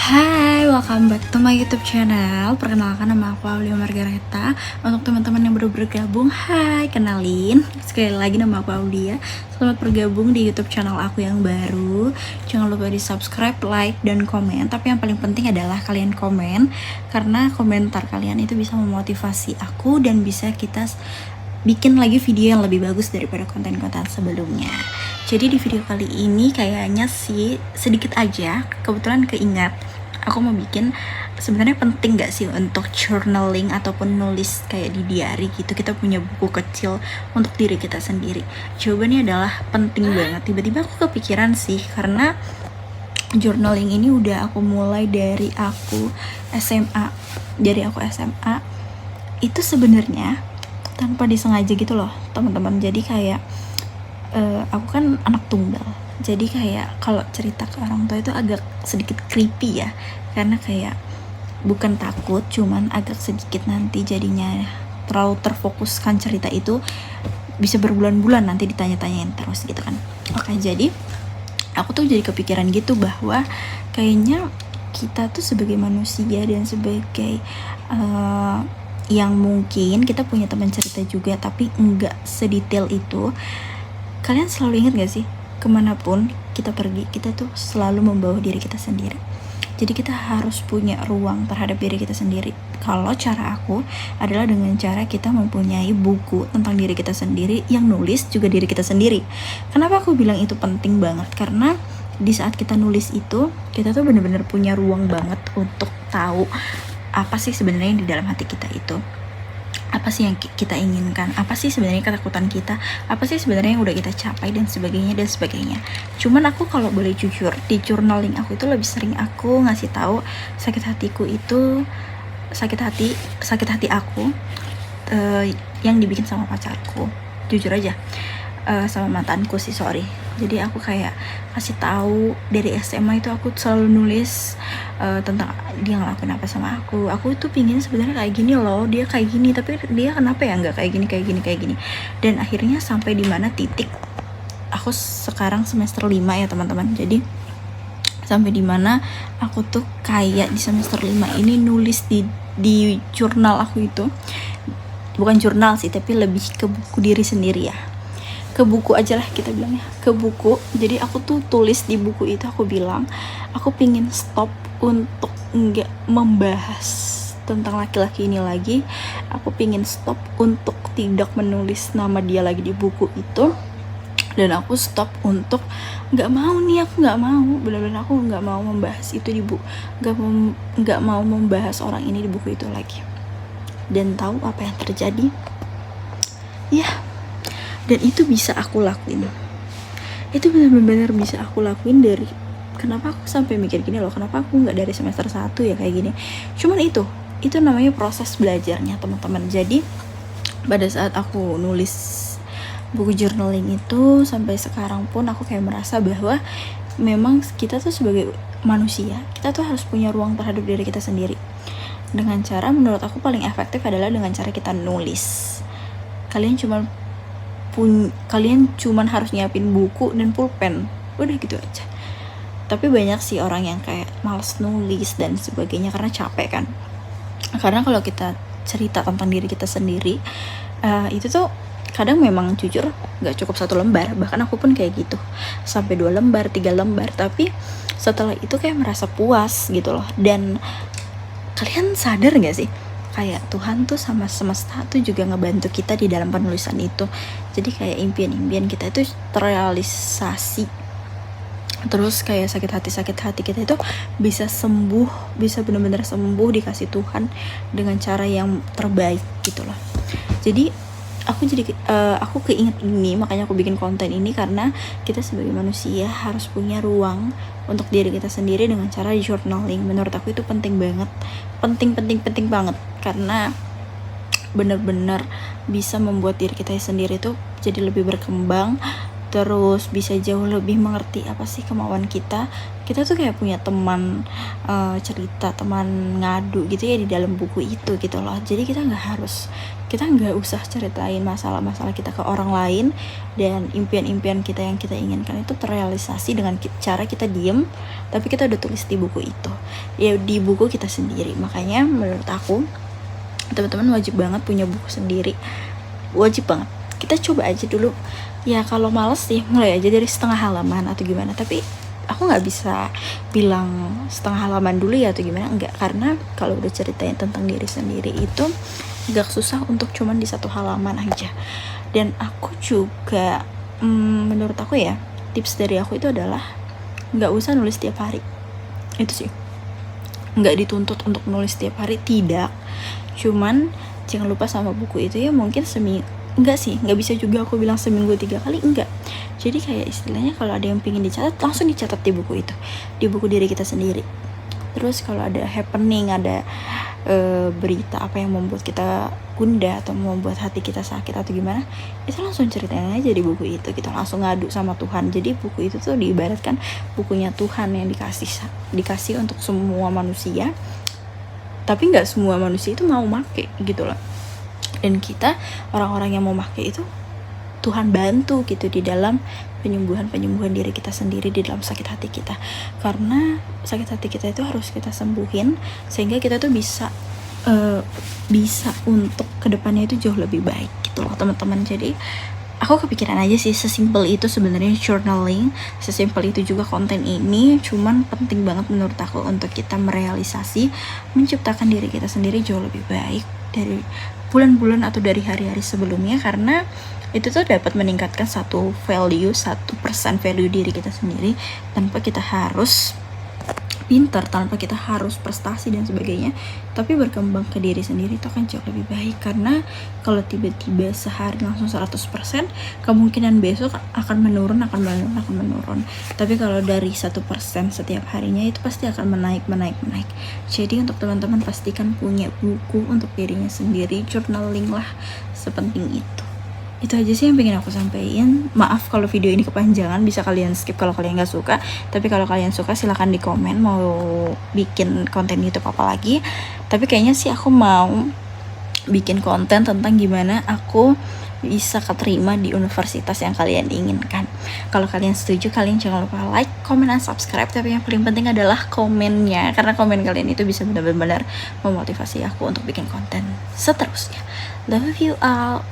Hai, welcome back to my YouTube channel. Perkenalkan, nama aku Aulia Margareta. Untuk teman-teman yang baru bergabung, hai, kenalin. Sekali lagi, nama aku Aulia. Selamat bergabung di YouTube channel aku yang baru. Jangan lupa di subscribe, like, dan komen. Tapi yang paling penting adalah kalian komen, karena komentar kalian itu bisa memotivasi aku dan bisa kita bikin lagi video yang lebih bagus daripada konten-konten sebelumnya. Jadi di video kali ini kayaknya sih sedikit aja, kebetulan keingat aku mau bikin. Sebenarnya penting gak sih untuk journaling ataupun nulis kayak di diary gitu, kita punya buku kecil untuk diri kita sendiri? Jawabannya adalah penting banget. Tiba-tiba aku kepikiran sih, karena journaling ini udah aku mulai dari aku SMA. Itu sebenarnya tanpa disengaja gitu loh teman-teman. Jadi kayak aku kan anak tunggal, jadi kayak kalau cerita ke orang tua itu agak sedikit creepy ya, karena kayak bukan takut, cuman agak sedikit nanti jadinya terlalu terfokuskan cerita itu, bisa berbulan-bulan nanti ditanya-tanyain terus gitu kan. Oke, jadi aku tuh jadi kepikiran gitu bahwa kayaknya kita tuh sebagai manusia dan sebagai yang mungkin kita punya teman cerita juga, tapi enggak sedetail itu. Kalian selalu ingat gak sih, kemanapun kita pergi, kita tuh selalu membawa diri kita sendiri. Jadi kita harus punya ruang terhadap diri kita sendiri. Kalau cara aku adalah dengan cara kita mempunyai buku tentang diri kita sendiri, yang nulis juga diri kita sendiri. Kenapa aku bilang itu penting banget? Karena di saat kita nulis itu, kita tuh benar-benar punya ruang banget untuk tahu apa sih sebenarnya yang di dalam hati kita itu. Apa sih yang kita inginkan, apa sih sebenarnya ketakutan kita, apa sih sebenarnya yang udah kita capai, dan sebagainya. Cuman aku kalau boleh jujur, di journaling aku itu lebih sering aku ngasih tahu sakit hati aku yang dibikin sama pacarku. Jujur aja, sama mantanku sih, sorry. Jadi aku kayak kasih tahu dari SMA itu aku selalu nulis tentang dia ngelakuin apa sama aku. Aku itu pingin sebenarnya kayak gini loh, dia kayak gini, tapi dia kenapa ya nggak kayak gini. Dan akhirnya sampai di mana titik aku sekarang semester 5 ya teman-teman. Jadi sampai di mana aku tuh kayak di semester 5 ini nulis di jurnal aku itu, bukan jurnal sih, tapi lebih ke buku diri sendiri ya, ke buku aja lah kita bilangnya, ke buku. Jadi aku tuh tulis di buku itu, aku bilang aku pingin stop untuk nggak membahas tentang laki-laki ini lagi. Aku pingin stop untuk tidak menulis nama dia lagi di buku itu, dan aku stop untuk nggak mau, benar-benar aku nggak mau membahas itu di buku, nggak mau membahas orang ini di buku itu lagi. Dan tahu apa yang terjadi? Ya, dan itu bisa aku lakuin. Itu benar-benar bisa aku lakuin. Dari kenapa aku sampai mikir gini loh, kenapa aku nggak dari semester 1 ya kayak gini. Cuman itu namanya proses belajarnya teman-teman. Jadi pada saat aku nulis buku journaling itu, sampai sekarang pun aku kayak merasa bahwa memang kita tuh sebagai manusia, kita tuh harus punya ruang terhadap diri kita sendiri. Dengan cara, menurut aku paling efektif adalah dengan cara kita nulis. Kalian cuman harus nyiapin buku dan pulpen, udah gitu aja. Tapi banyak sih orang yang kayak males nulis dan sebagainya karena capek kan. Karena kalau kita cerita tentang diri kita sendiri, itu tuh kadang memang jujur gak cukup 1 lembar. Bahkan aku pun kayak gitu, sampai 2 lembar, 3 lembar. Tapi setelah itu kayak merasa puas gitu loh. Dan kalian sadar gak sih, kayak Tuhan tuh sama semesta tuh juga ngebantu kita di dalam penulisan itu. Jadi kayak impian-impian kita itu terrealisasi. Terus kayak sakit hati kita itu bisa sembuh, bisa benar-benar sembuh, dikasih Tuhan dengan cara yang terbaik gitu loh. Jadi aku keinget ini, makanya aku bikin konten ini, karena kita sebagai manusia harus punya ruang untuk diri kita sendiri dengan cara journaling. Menurut aku itu penting banget, penting banget, karena benar-benar bisa membuat diri kita sendiri tuh jadi lebih berkembang, terus bisa jauh lebih mengerti apa sih kemauan kita. Kita tuh kayak punya teman cerita, teman ngadu gitu ya di dalam buku itu gitu loh. Jadi kita nggak usah ceritain masalah-masalah kita ke orang lain, dan impian-impian kita yang kita inginkan itu terrealisasi dengan cara kita diem, tapi kita udah tulis di buku itu ya, di buku kita sendiri. Makanya menurut aku teman-teman wajib banget punya buku sendiri, wajib banget. Kita coba aja dulu ya, kalau males sih mulai aja dari setengah halaman atau gimana, tapi aku nggak bisa bilang setengah halaman dulu ya atau gimana, enggak, karena kalau udah ceritain tentang diri sendiri itu agak susah untuk cuman di satu halaman aja. Dan aku juga menurut aku ya, tips dari aku itu adalah nggak usah nulis tiap hari. Itu sih, nggak dituntut untuk nulis tiap hari, tidak, cuman jangan lupa sama buku itu ya. Mungkin enggak sih, nggak bisa juga aku bilang seminggu 3 kali, enggak. Jadi kayak istilahnya kalau ada yang pengen dicatat, langsung dicatat di buku itu, di buku diri kita sendiri. Terus kalau ada happening, ada berita apa yang membuat kita gundah atau membuat hati kita sakit atau gimana, itu langsung ceritain aja di buku itu, kita langsung ngadu sama Tuhan. Jadi buku itu tuh diibaratkan bukunya Tuhan yang dikasih untuk semua manusia, tapi nggak semua manusia itu mau make gitu loh. Dan kita, orang-orang yang mau make itu, Tuhan bantu gitu di dalam penyembuhan diri kita sendiri, di dalam sakit hati kita. Karena sakit hati kita itu harus kita sembuhin, sehingga kita tuh bisa untuk kedepannya itu jauh lebih baik gitu loh teman-teman. Jadi aku kepikiran aja sih, sesimpel itu sebenarnya journaling, sesimpel itu juga konten ini. Cuman penting banget menurut aku untuk kita merealisasi, menciptakan diri kita sendiri jauh lebih baik dari bulan-bulan atau dari hari-hari sebelumnya, karena itu tuh dapat meningkatkan satu value, 1% value diri kita sendiri, tanpa kita harus pintar, tanpa kita harus prestasi dan sebagainya, tapi berkembang ke diri sendiri itu akan jauh lebih baik. Karena kalau tiba-tiba sehari langsung 100%, kemungkinan besok akan menurun. Tapi kalau dari 1% setiap harinya, itu pasti akan menaik. Jadi untuk teman-teman pastikan punya buku untuk dirinya sendiri, journaling lah, sepenting itu. Itu aja sih yang pengen aku sampaikan. Maaf kalau video ini kepanjangan, bisa kalian skip kalau kalian gak suka. Tapi kalau kalian suka silahkan di komen mau bikin konten YouTube apa lagi. Tapi kayaknya sih aku mau bikin konten tentang gimana aku bisa keterima di universitas yang kalian inginkan. Kalau kalian setuju, kalian jangan lupa like, comment, dan subscribe. Tapi yang paling penting adalah komennya, karena komen kalian itu bisa benar-benar memotivasi aku untuk bikin konten seterusnya. Love you all.